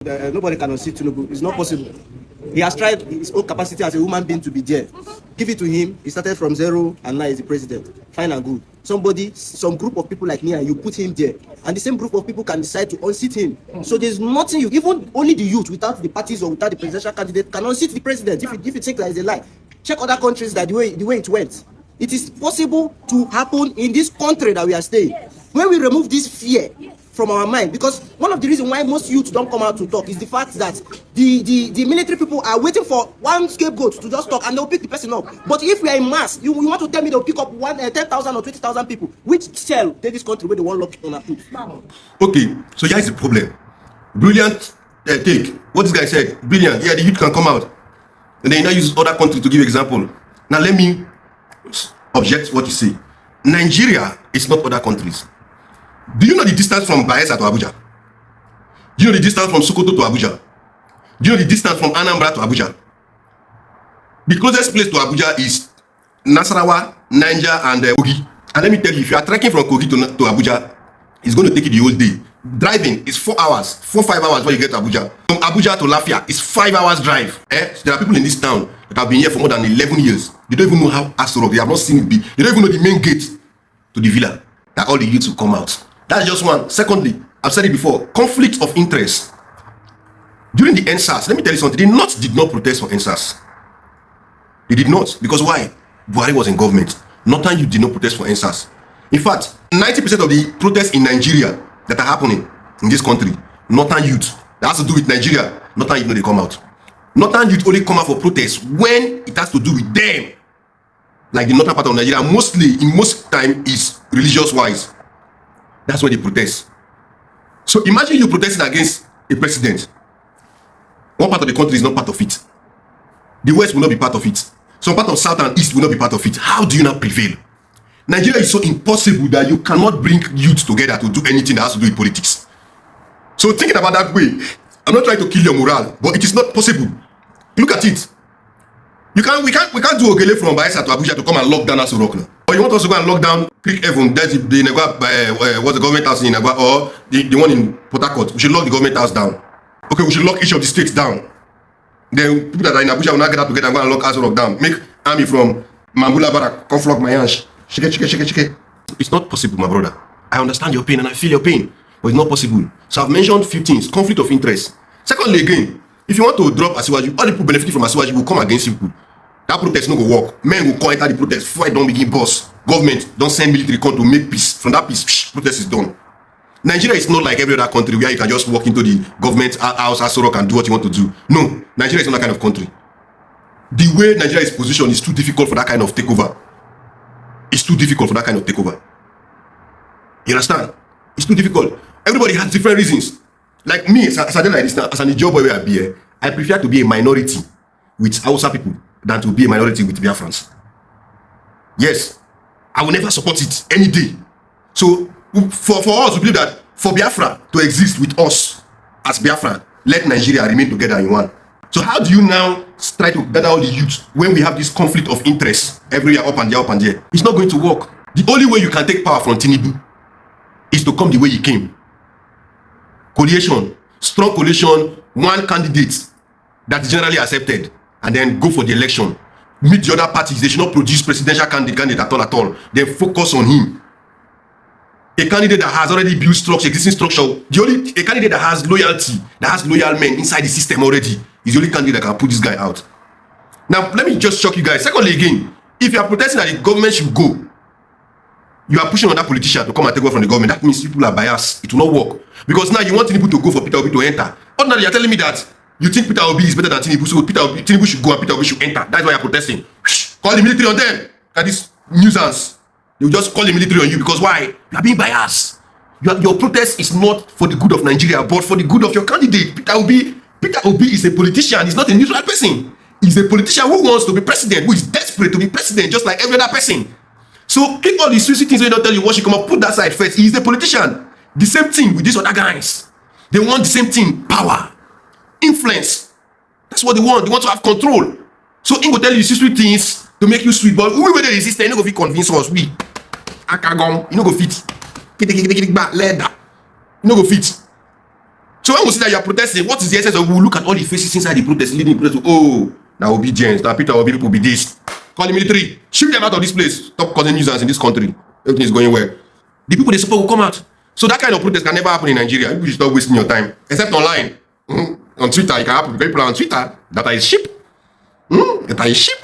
Nobody can unseat Tinubu. It's not possible. He has tried his own capacity as a human being to be there. Give it to him. He started from zero and now he's the president. Fine and good. Some group of people like me and you put him there, and the same group of people can decide to unseat him. So there's nothing even only the youth without the parties or without the presidential candidate can unseat the president. If you think that is a lie, check other countries that the way it went. It is possible to happen in this country that we are staying. When we remove this fear from our mind, because one of the reasons why most youth don't come out to talk is the fact that the military people are waiting for one scapegoat to just talk and they'll pick the person up. But if we are in mass, you want to tell me they'll pick up 10,000 or 20,000 people, which cell take this country where they want lock on a foot? Okay, so here's the problem. Brilliant take. What this guy said, brilliant. Yeah, the youth can come out. And then you now use other countries to give example. Now let me object what you say. Nigeria is not other countries. Do you know the distance from Bayelsa to Abuja? Do you know the distance from Sokoto to Abuja? Do you know the distance from Anambra to Abuja? The closest place to Abuja is Nasarawa, Niger, and Kogi. And let me tell you, if you are trekking from Kogi to Abuja, it's going to take you the whole day. Driving is 4 hours, 5 hours when you get to Abuja. From Abuja to Lafia is 5 hours drive. So there are people in this town that have been here for more than 11 years. They don't even know how Aso Rock, they have not seen it be. They don't even know the main gate to the villa that all the youths will come out. That's just one. Secondly, I've said it before, conflict of interest. During the NSAS, let me tell you something, the North did not protest for NSAS. They did not. Because why? Buhari was in government. Northern youth did not protest for NSAS. In fact, 90% of the protests in Nigeria that are happening in this country, Northern youth, that has to do with Nigeria, Northern youth, no, they come out. Northern youth only come out for protests when it has to do with them. Like the northern part of Nigeria, mostly, in most time, is religious-wise. That's why they protest. So imagine you protesting against a president. One part of the country is not part of it. The West will not be part of it. Some part of South and East will not be part of it. How do you not prevail? Nigeria is so impossible that you cannot bring youth together to do anything that has to do with politics. So thinking about that way, I'm not trying to kill your morale, but it is not possible. Look at it. We can't do Ogele from Bayelsa to Abuja to come and lock down Aso Rock now. Or you want us to go and lock down Creek Heaven, that's what's the government house in Nagwa, or the one in Port Harcourt. We should lock the government house down. Okay, we should lock each of the states down. Then people that are in Abuja will not get up together and go and lock Aso Rock down. Make army from Mambula Barak come flock my hands. Shake it. It's not possible, my brother. I understand your pain and I feel your pain, but it's not possible. So I've mentioned few things. Conflict of interest. Secondly, again, if you want to drop Asiwaju, all the people benefiting from Asiwaju will come against you. That protest no go work. Men will come enter the protest. Fight don't begin boss. Government don't send military come to make peace. From that peace, protest is done. Nigeria is not like every other country where you can just walk into the government house, Aso Rock, and do what you want to do. No, Nigeria is not that kind of country. The way Nigeria is positioned is too difficult for that kind of takeover. It's too difficult for that kind of takeover. You understand? It's too difficult. Everybody has different reasons. Like me, as I like this now, as an job boy where I be here, I prefer to be a minority with Hausa people than to be a minority with Biafrans. Yes, I will never support it any day. So for us to believe that for Biafra to exist with us as Biafra, let Nigeria remain together in one. So how do you now try to gather all the youth when we have this conflict of interest every year, up and there? It's not going to work. The only way you can take power from Tinubu is to come the way he came. Coalition, strong coalition, one candidate that's generally accepted, and then go for the election. Meet the other parties. They should not produce presidential candidate at all. Then focus on him. A candidate that has already built structure, existing structure. A candidate that has loyalty, that has loyal men inside the system already, is the only candidate that can put this guy out. Now, let me just shock you guys. Secondly, again, if you are protesting that the government should go, you are pushing on that politician to come and take over from the government. That means people are biased. It will not work. Because now you want Tinubu to go for Peter Obi to enter. Ordinarily, you're telling me that you think Peter Obi is better than Tinubu, so Tinubu should go and Peter Obi should enter. That's why you're protesting. Call the military on them. At this nuisance. They will just call the military on you because why? You are being biased. Your protest is not for the good of Nigeria, but for the good of your candidate. Peter Obi is a politician. He's not a neutral person. He's a politician who wants to be president, who is desperate to be president, just like every other person. So keep all these sweet things when they don't tell you what should come up. Put that side first. He's a politician. The same thing with these other guys. They want the same thing. Power. Influence. That's what they want. They want to have control. So he will tell you sweet things to make you sweet. But we will resist. You know go fit convince us. We. Akagom. You know go fit. Leather. You know go fit. So So when we see that you are protesting, what is the essence of we will look at all the faces inside the protest, leading the protest to, oh, now obedience, now Peter Obi will be this. Call the military, shoot them out of this place. Stop causing nuisance in this country. Everything is going well. The people they support will come out. So that kind of protest can never happen in Nigeria. You should stop wasting your time. Except online. On Twitter, it can happen. People on Twitter, data is cheap. Data is cheap.